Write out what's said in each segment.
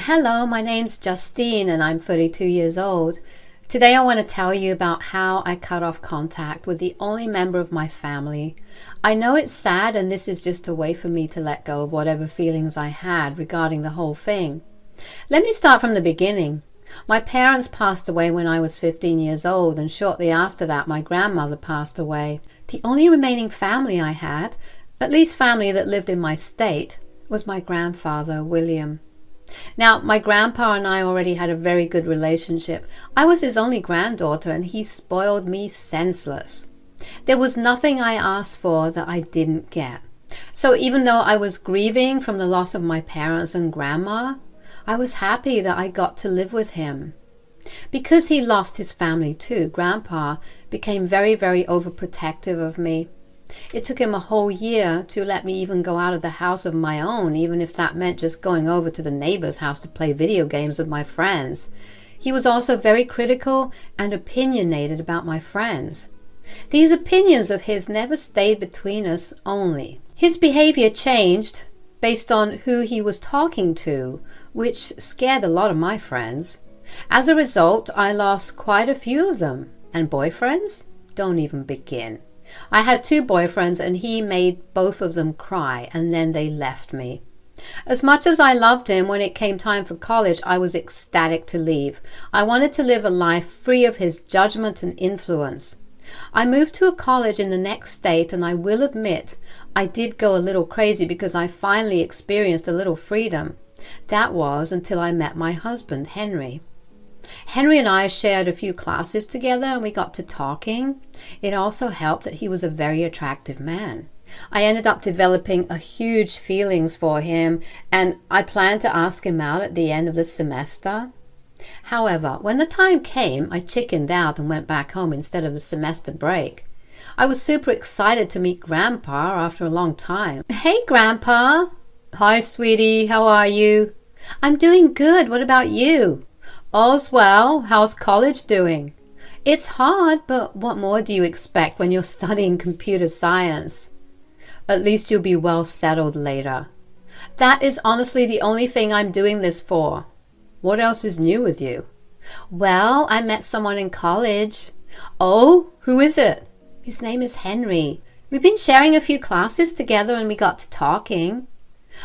Hello, my name's Justine and I'm 32 years old. Today I want to tell you about how I cut off contact with the only member of my family. I know it's sad, and this is just a way for me to let go of whatever feelings I had regarding the whole thing. Let me start from the beginning. My parents passed away when I was 15 years old, and shortly after that my grandmother passed away. The only remaining family I had, at least family that lived in my state, was my grandfather, William. Now, my grandpa and I already had a very good relationship. I was his only granddaughter and he spoiled me senseless. There was nothing I asked for that I didn't get. So even though I was grieving from the loss of my parents and grandma, I was happy that I got to live with him. Because he lost his family too, Grandpa became very, very overprotective of me. It took him a whole year to let me even go out of the house of my own, even if that meant just going over to the neighbor's house to play video games with my friends. He was also very critical and opinionated about my friends. These opinions of his never stayed between us only. His behavior changed based on who he was talking to, which scared a lot of my friends. As a result, I lost quite a few of them. And boyfriends? Don't even begin. I had 2 boyfriends and he made both of them cry, and then they left me. As much as I loved him, when it came time for college, I was ecstatic to leave. I wanted to live a life free of his judgment and influence. I moved to a college in the next state, and I will admit I did go a little crazy because I finally experienced a little freedom. That was until I met my husband, Henry. Henry and I shared a few classes together and we got to talking. It also helped that he was a very attractive man. I ended up developing a huge feelings for him, and I planned to ask him out at the end of the semester. However, when the time came, I chickened out and went back home instead of the semester break. I was super excited to meet Grandpa after a long time. Hey, Grandpa. Hi, sweetie. How are you? I'm doing good. What about you? All's well. How's college doing? It's hard, but what more do you expect when you're studying computer science? At least you'll be well settled later. That is honestly the only thing I'm doing this for. What else is new with you? Well, I met someone in college. Oh, who is it? His name is Henry. We've been sharing a few classes together and we got to talking.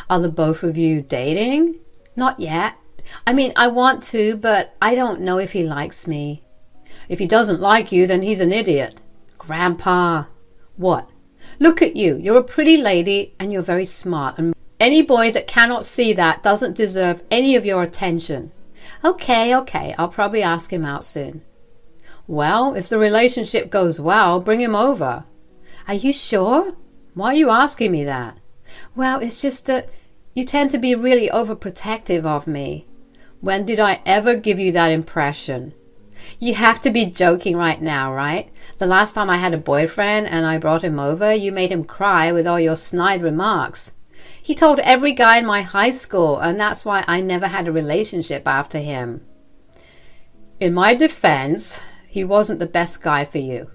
Are the both of you dating? Not yet. I mean, I want to, but I don't know if he likes me. If he doesn't like you, then he's an idiot. Grandpa. What? Look at you. You're a pretty lady and you're very smart. And any boy that cannot see that doesn't deserve any of your attention. Okay. I'll probably ask him out soon. Well, if the relationship goes well, bring him over. Are you sure? Why are you asking me that? Well, it's just that you tend to be really overprotective of me. When did I ever give you that impression? You have to be joking right now, right? The last time I had a boyfriend and I brought him over, you made him cry with all your snide remarks. He told every guy in my high school, and that's why I never had a relationship after him. In my defense, he wasn't the best guy for you.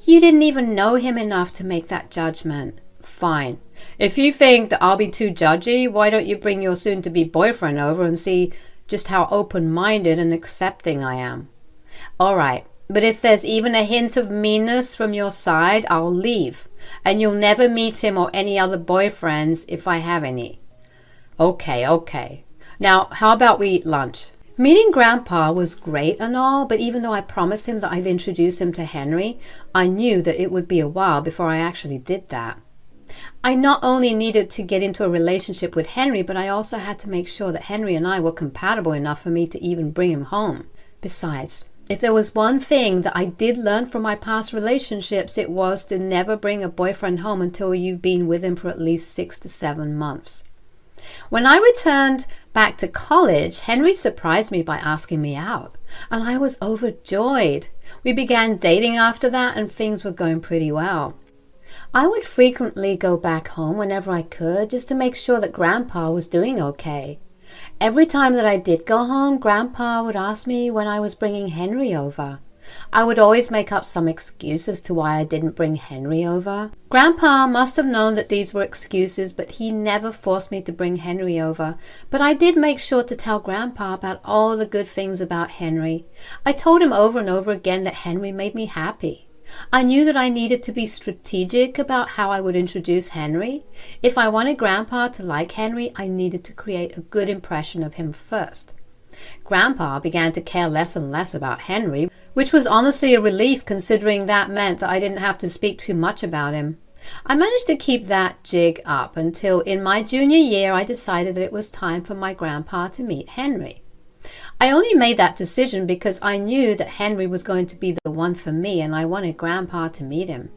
You didn't even know him enough to make that judgment. Fine. If you think that I'll be too judgy, why don't you bring your soon-to-be boyfriend over and see just how open-minded and accepting I am? All right, but if there's even a hint of meanness from your side, I'll leave, and you'll never meet him or any other boyfriends if I have any. Okay. Now, how about we eat lunch? Meeting Grandpa was great and all, but even though I promised him that I'd introduce him to Henry, I knew that it would be a while before I actually did that. I not only needed to get into a relationship with Henry, but I also had to make sure that Henry and I were compatible enough for me to even bring him home. Besides, if there was one thing that I did learn from my past relationships, it was to never bring a boyfriend home until you've been with him for at least 6 to 7 months. When I returned back to college, Henry surprised me by asking me out, and I was overjoyed. We began dating after that, and things were going pretty well. I would frequently go back home whenever I could, just to make sure that Grandpa was doing okay. Every time that I did go home, Grandpa would ask me when I was bringing Henry over. I would always make up some excuse as to why I didn't bring Henry over. Grandpa must have known that these were excuses, but he never forced me to bring Henry over. But I did make sure to tell Grandpa about all the good things about Henry. I told him over and over again that Henry made me happy. I knew that I needed to be strategic about how I would introduce Henry. If I wanted Grandpa to like Henry, I needed to create a good impression of him first. Grandpa began to care less and less about Henry, which was honestly a relief considering that meant that I didn't have to speak too much about him. I managed to keep that jig up until in my junior year I decided that it was time for my grandpa to meet Henry. I only made that decision because I knew that Henry was going to be the one for me and I wanted Grandpa to meet him.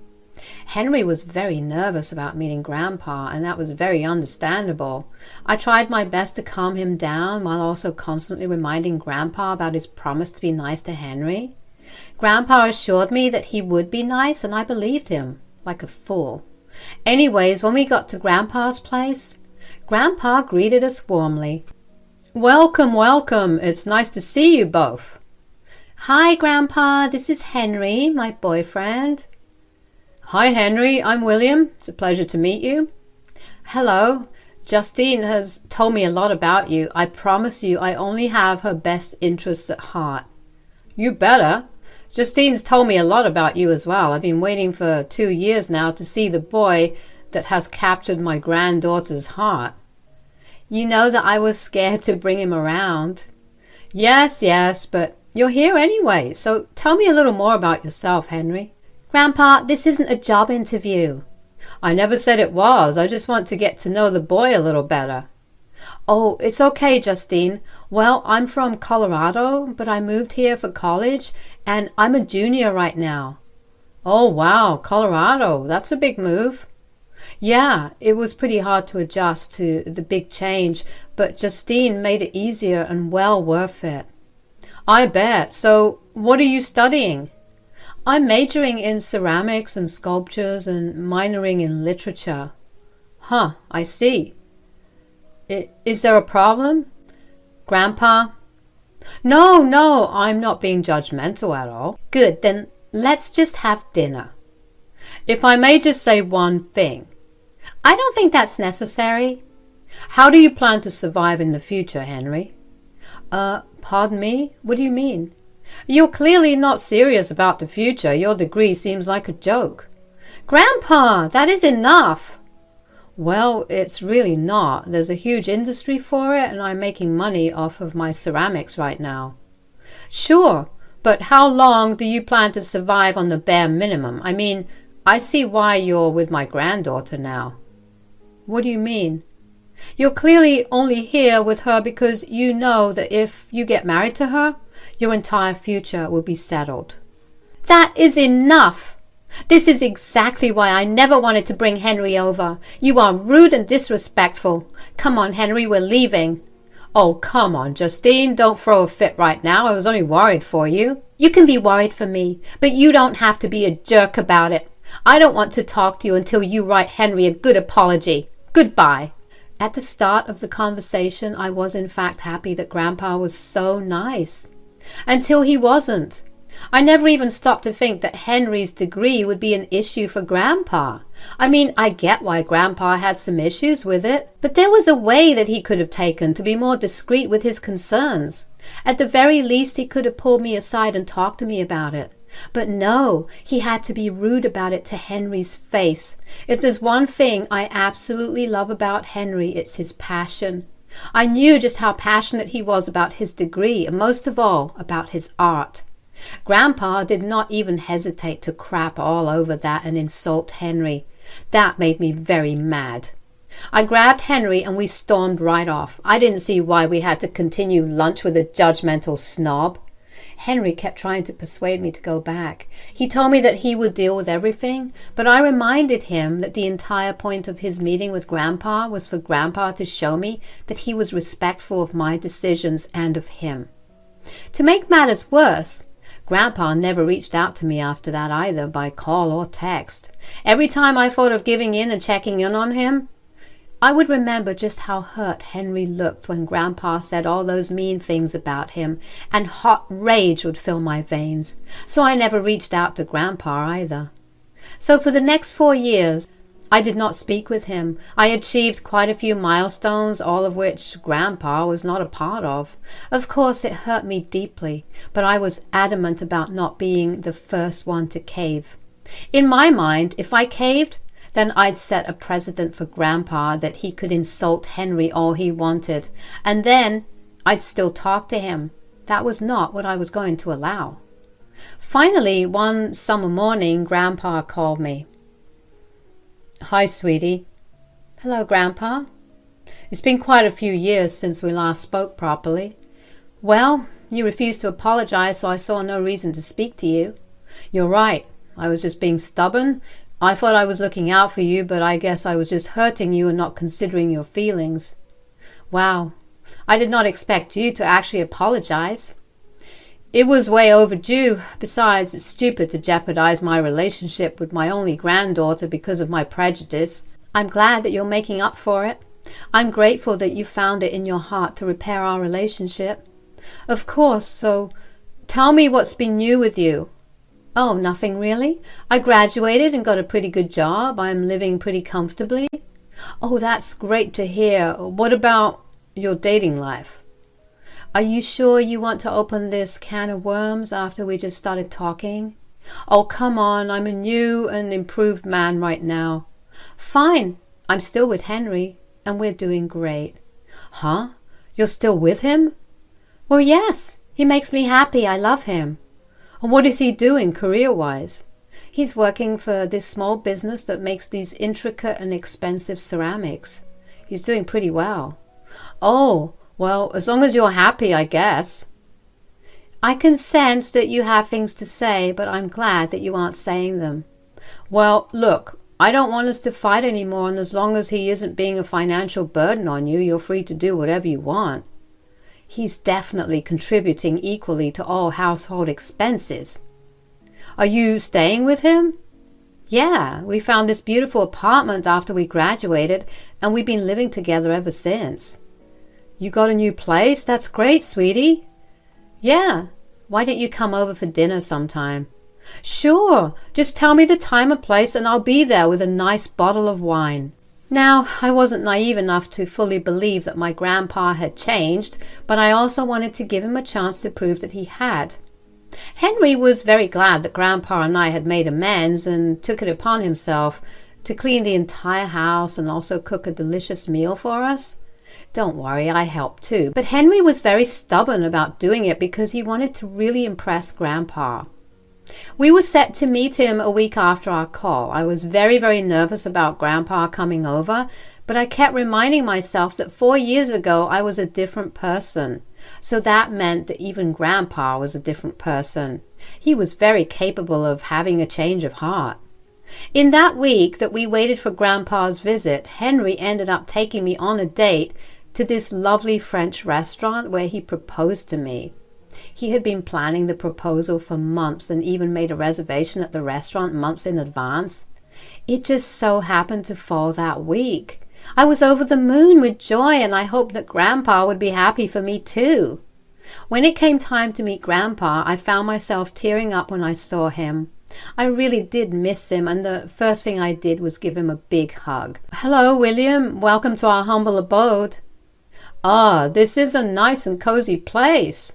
Henry was very nervous about meeting Grandpa, and that was very understandable. I tried my best to calm him down while also constantly reminding Grandpa about his promise to be nice to Henry. Grandpa assured me that he would be nice, and I believed him, like a fool. Anyways, when we got to Grandpa's place, Grandpa greeted us warmly. "Welcome, welcome. It's nice to see you both." "Hi, Grandpa. This is Henry, my boyfriend." "Hi, Henry. I'm William. It's a pleasure to meet you." "Hello. Justine has told me a lot about you. I promise you I only have her best interests at heart." "You better. Justine's told me a lot about you as well. I've been waiting for 2 years now to see the boy that has captured my granddaughter's heart." "You know that I was scared to bring him around." Yes, but you're here anyway, so tell me a little more about yourself, Henry." "Grandpa, this isn't a job interview." "I never said it was. I just want to get to know the boy a little better." "Oh, it's okay, Justine. Well, I'm from Colorado, but I moved here for college, and I'm a junior right now." "Oh, wow, Colorado. That's a big move." "Yeah, it was pretty hard to adjust to the big change, but Justine made it easier and well worth it." "I bet. So, what are you studying?" "I'm majoring in ceramics and sculptures and minoring in literature." "Huh, I see. Is there a problem?" "Grandpa?" No, I'm not being judgmental at all." "Good, then let's just have dinner." "If I may just say one thing." "I don't think that's necessary." "How do you plan to survive in the future, Henry?" Pardon me? What do you mean?" "You're clearly not serious about the future. Your degree seems like a joke." "Grandpa, that is enough." "Well, it's really not. There's a huge industry for it, and I'm making money off of my ceramics right now." "Sure, but how long do you plan to survive on the bare minimum? I mean, I see why you're with my granddaughter now." "What do you mean?" "You're clearly only here with her because you know that if you get married to her, your entire future will be settled." "That is enough. This is exactly why I never wanted to bring Henry over. You are rude and disrespectful. Come on, Henry, we're leaving." "Oh, come on, Justine. Don't throw a fit right now. I was only worried for you." "You can be worried for me, but you don't have to be a jerk about it. I don't want to talk to you until you write Henry a good apology. Goodbye." At the start of the conversation, I was in fact happy that Grandpa was so nice. Until he wasn't. I never even stopped to think that Henry's degree would be an issue for Grandpa. I mean, I get why Grandpa had some issues with it, but there was a way that he could have taken to be more discreet with his concerns. At the very least, he could have pulled me aside and talked to me about it. But no, he had to be rude about it to Henry's face. If there's one thing I absolutely love about Henry, it's his passion. I knew just how passionate he was about his degree, and most of all, about his art. Grandpa did not even hesitate to crap all over that and insult Henry. That made me very mad. I grabbed Henry and we stormed right off. I didn't see why we had to continue lunch with a judgmental snob. Henry kept trying to persuade me to go back. He told me that he would deal with everything, but I reminded him that the entire point of his meeting with Grandpa was for Grandpa to show me that he was respectful of my decisions and of him. To make matters worse, Grandpa never reached out to me after that either, by call or text. Every time I thought of giving in and checking in on him, I would remember just how hurt Henry looked when Grandpa said all those mean things about him, and hot rage would fill my veins, so I never reached out to Grandpa either. So for the next 4 years, I did not speak with him. I achieved quite a few milestones, all of which Grandpa was not a part of. Of course, it hurt me deeply, but I was adamant about not being the first one to cave. In my mind, if I caved, then I'd set a precedent for Grandpa that he could insult Henry all he wanted, and then I'd still talk to him. That was not what I was going to allow. Finally, one summer morning, Grandpa called me. "Hi, sweetie." "Hello, Grandpa." "It's been quite a few years since we last spoke properly." "Well, you refused to apologize, so I saw no reason to speak to you." "You're right. I was just being stubborn. I thought I was looking out for you, but I guess I was just hurting you and not considering your feelings." "Wow. I did not expect you to actually apologize." "It was way overdue. Besides, it's stupid to jeopardize my relationship with my only granddaughter because of my prejudice." "I'm glad that you're making up for it. I'm grateful that you found it in your heart to repair our relationship." "Of course. So tell me what's been new with you." "Oh, nothing really. I graduated and got a pretty good job. I'm living pretty comfortably." "Oh, that's great to hear. What about your dating life?" "Are you sure you want to open this can of worms after we just started talking?" "Oh, come on. I'm a new and improved man right now." "Fine. I'm still with Henry, and we're doing great." "Huh? You're still with him?" "Well, yes. He makes me happy. I love him." "And what is he doing career-wise?" "He's working for this small business that makes these intricate and expensive ceramics. He's doing pretty well." "Oh, well, as long as you're happy, I guess." "I can sense that you have things to say, but I'm glad that you aren't saying them." "Well, look, I don't want us to fight anymore, and as long as he isn't being a financial burden on you, you're free to do whatever you want." "He's definitely contributing equally to all household expenses." "Are you staying with him?" "Yeah, we found this beautiful apartment after we graduated, and we've been living together ever since." "You got a new place? That's great, sweetie." "Yeah. Why don't you come over for dinner sometime?" "Sure. Just tell me the time and place, and I'll be there with a nice bottle of wine." Now, I wasn't naive enough to fully believe that my grandpa had changed, but I also wanted to give him a chance to prove that he had. Henry was very glad that Grandpa and I had made amends and took it upon himself to clean the entire house and also cook a delicious meal for us. Don't worry, I helped too. But Henry was very stubborn about doing it because he wanted to really impress Grandpa. We were set to meet him a week after our call. I was very, very nervous about Grandpa coming over, but I kept reminding myself that 4 years ago I was a different person. So that meant that even Grandpa was a different person. He was very capable of having a change of heart. In that week that we waited for Grandpa's visit, Henry ended up taking me on a date to this lovely French restaurant where he proposed to me. He had been planning the proposal for months and even made a reservation at the restaurant months in advance. It just so happened to fall that week. I was over the moon with joy, and I hoped that Grandpa would be happy for me too. When it came time to meet Grandpa, I found myself tearing up when I saw him. I really did miss him, and the first thing I did was give him a big hug. "Hello, William. Welcome to our humble abode." "Ah, this is a nice and cozy place."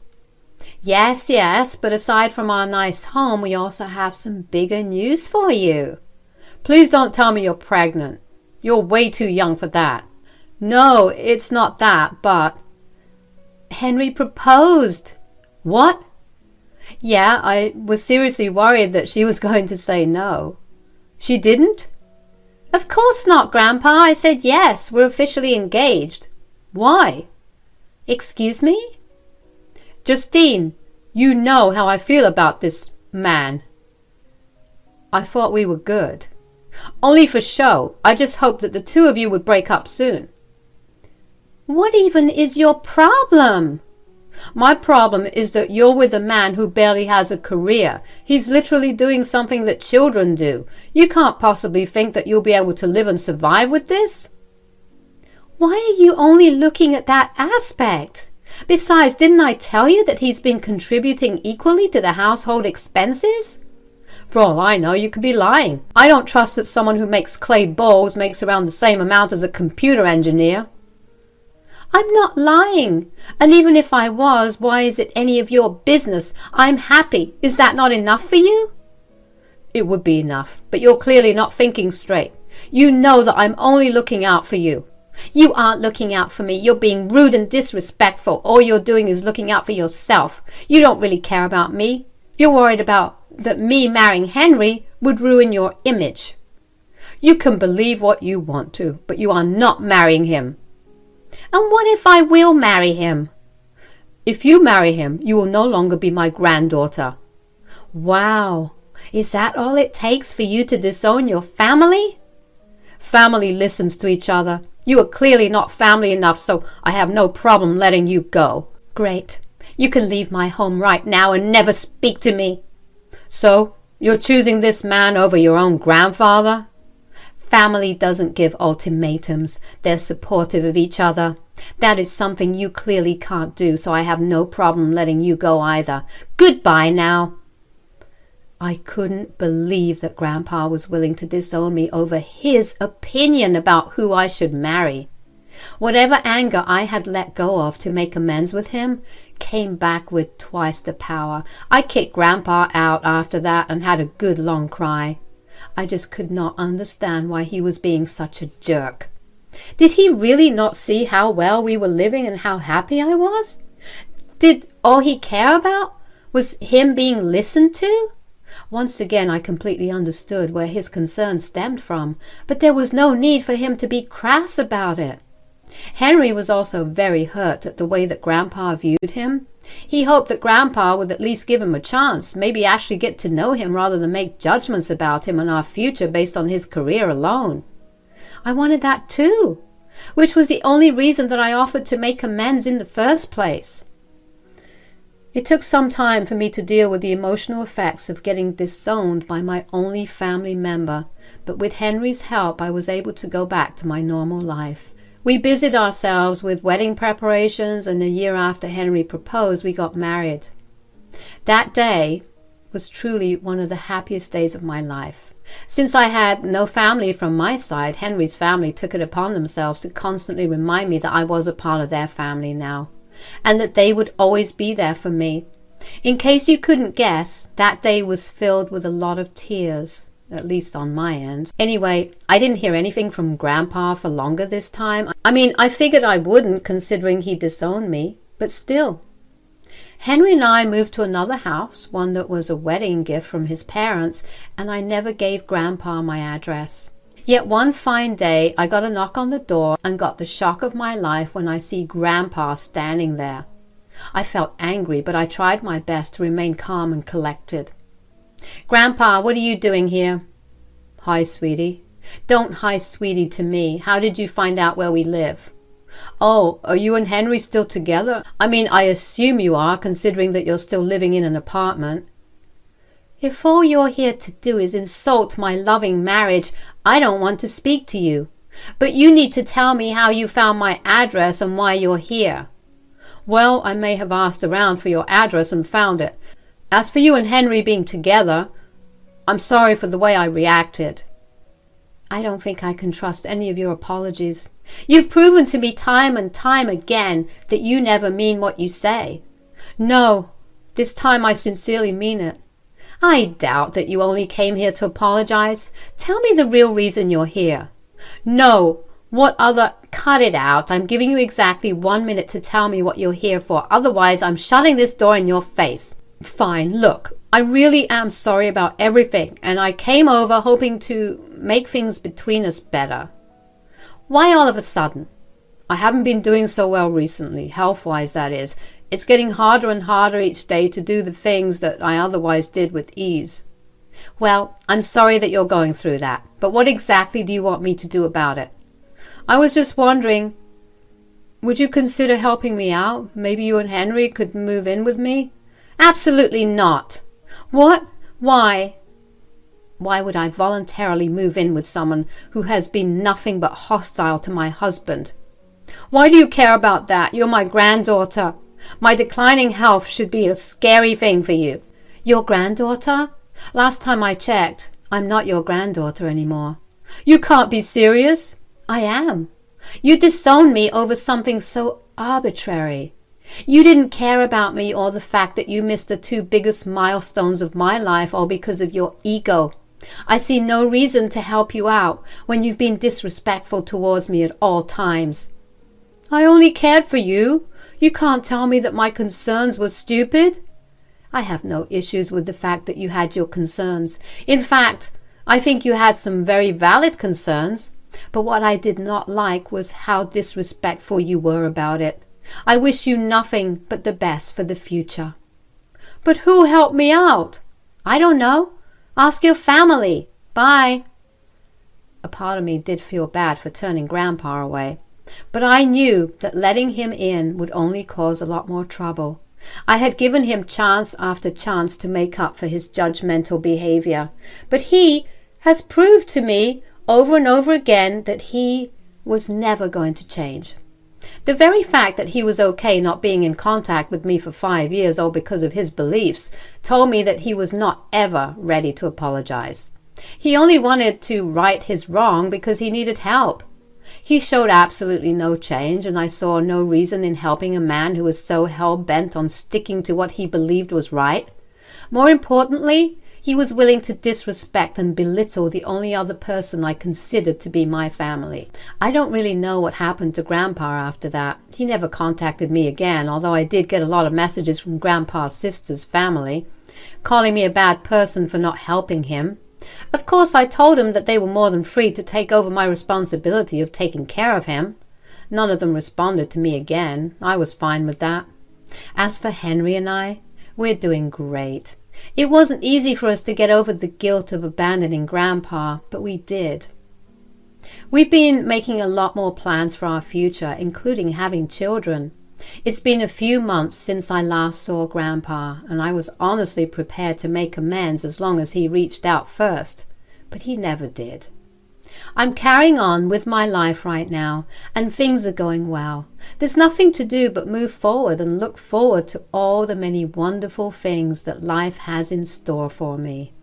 Yes, but aside from our nice home, we also have some bigger news for you." "Please don't tell me you're pregnant. You're way too young for that." "No, it's not that, but—" "Henry proposed." "What?" "Yeah, I was seriously worried that she was going to say no." "She didn't?" "Of course not, Grandpa. I said yes. We're officially engaged." "Why?" "Excuse me?" "Justine, you know how I feel about this man." "I thought we were good." "Only for show. I just hoped that the two of you would break up soon." "What even is your problem?" "My problem is that you're with a man who barely has a career. He's literally doing something that children do. You can't possibly think that you'll be able to live and survive with this." Why are you only looking at that aspect? Besides, didn't I tell you that he's been contributing equally to the household expenses? For all I know, you could be lying. I don't trust that someone who makes clay bowls makes around the same amount as a computer engineer. I'm not lying. And even if I was, why is it any of your business? I'm happy. Is that not enough for you? It would be enough, but you're clearly not thinking straight. You know that I'm only looking out for you. You aren't looking out for me. You're being rude and disrespectful. All you're doing is looking out for yourself. You don't really care about me. You're worried about that me marrying Henry would ruin your image. You can believe what you want to, but you are not marrying him. And what if I will marry him? If you marry him, you will no longer be my granddaughter. Wow. Is that all it takes for you to disown your family? Family listens to each other. You are clearly not family enough, so I have no problem letting you go. Great. You can leave my home right now and never speak to me. So, you're choosing this man over your own grandfather? Family doesn't give ultimatums. They're supportive of each other. That is something you clearly can't do, so I have no problem letting you go either. Goodbye now. I couldn't believe that Grandpa was willing to disown me over his opinion about who I should marry. Whatever anger I had let go of to make amends with him came back with twice the power. I kicked Grandpa out after that and had a good long cry. I just could not understand why he was being such a jerk. Did he really not see how well we were living and how happy I was? Did all he care about was him being listened to? Once again, I completely understood where his concern stemmed from, but there was no need for him to be crass about it. Henry was also very hurt at the way that Grandpa viewed him. He hoped that Grandpa would at least give him a chance, maybe actually get to know him rather than make judgments about him and our future based on his career alone. I wanted that too, which was the only reason that I offered to make amends in the first place. It took some time for me to deal with the emotional effects of getting disowned by my only family member, but with Henry's help I was able to go back to my normal life. We busied ourselves with wedding preparations, and the year after Henry proposed, we got married. That day was truly one of the happiest days of my life. Since I had no family from my side, Henry's family took it upon themselves to constantly remind me that I was a part of their family now, and that they would always be there for me. In case you couldn't guess, that day was filled with a lot of tears, at least on my end. Anyway, I didn't hear anything from Grandpa for longer this time. I figured I wouldn't, considering he disowned me, but still. Henry and I moved to another house, one that was a wedding gift from his parents, and I never gave Grandpa my address. Yet one fine day, I got a knock on the door and got the shock of my life when I see Grandpa standing there. I felt angry, but I tried my best to remain calm and collected. Grandpa, what are you doing here? Hi, sweetie. Don't hi, sweetie, to me. How did you find out where we live? Oh, are you and Henry still together? I assume you are, considering that you're still living in an apartment. If all you're here to do is insult my loving marriage, I don't want to speak to you. But you need to tell me how you found my address and why you're here. Well, I may have asked around for your address and found it. As for you and Henry being together, I'm sorry for the way I reacted. I don't think I can trust any of your apologies. You've proven to me time and time again that you never mean what you say. No, this time I sincerely mean it. I doubt that you only came here to apologize. Tell me the real reason you're here. No, what other... Cut it out. I'm giving you exactly 1 minute to tell me what you're here for. Otherwise, I'm shutting this door in your face. Fine, look, I really am sorry about everything, and I came over hoping to make things between us better. Why all of a sudden? I haven't been doing so well recently, health-wise that is. It's getting harder and harder each day to do the things that I otherwise did with ease. Well, I'm sorry that you're going through that, but what exactly do you want me to do about it? I was just wondering, would you consider helping me out? Maybe you and Henry could move in with me? Absolutely not. What? Why? Why would I voluntarily move in with someone who has been nothing but hostile to my husband? Why do you care about that? You're my granddaughter. My declining health should be a scary thing for you. Your granddaughter? Last time I checked, I'm not your granddaughter anymore. You can't be serious. I am. You disowned me over something so arbitrary. You didn't care about me or the fact that you missed the two biggest milestones of my life all because of your ego. I see no reason to help you out when you've been disrespectful towards me at all times. I only cared for you. You can't tell me that my concerns were stupid. I have no issues with the fact that you had your concerns. In fact, I think you had some very valid concerns. But what I did not like was how disrespectful you were about it. I wish you nothing but the best for the future. But who helped me out? I don't know. Ask your family. Bye. A part of me did feel bad for turning Grandpa away, but I knew that letting him in would only cause a lot more trouble. I had given him chance after chance to make up for his judgmental behavior, but he has proved to me over and over again that he was never going to change. The very fact that he was okay not being in contact with me for 5 years all because of his beliefs told me that he was not ever ready to apologize. He only wanted to right his wrong because he needed help. He showed absolutely no change, and I saw no reason in helping a man who was so hell-bent on sticking to what he believed was right. More importantly, he was willing to disrespect and belittle the only other person I considered to be my family. I don't really know what happened to Grandpa after that. He never contacted me again, although I did get a lot of messages from Grandpa's sister's family, calling me a bad person for not helping him. Of course, I told him that they were more than free to take over my responsibility of taking care of him. None of them responded to me again. I was fine with that. As for Henry and I, we're doing great. It wasn't easy for us to get over the guilt of abandoning Grandpa, but we did. We've been making a lot more plans for our future, including having children. It's been a few months since I last saw Grandpa, and I was honestly prepared to make amends as long as he reached out first, but he never did. I'm carrying on with my life right now, and things are going well. There's nothing to do but move forward and look forward to all the many wonderful things that life has in store for me.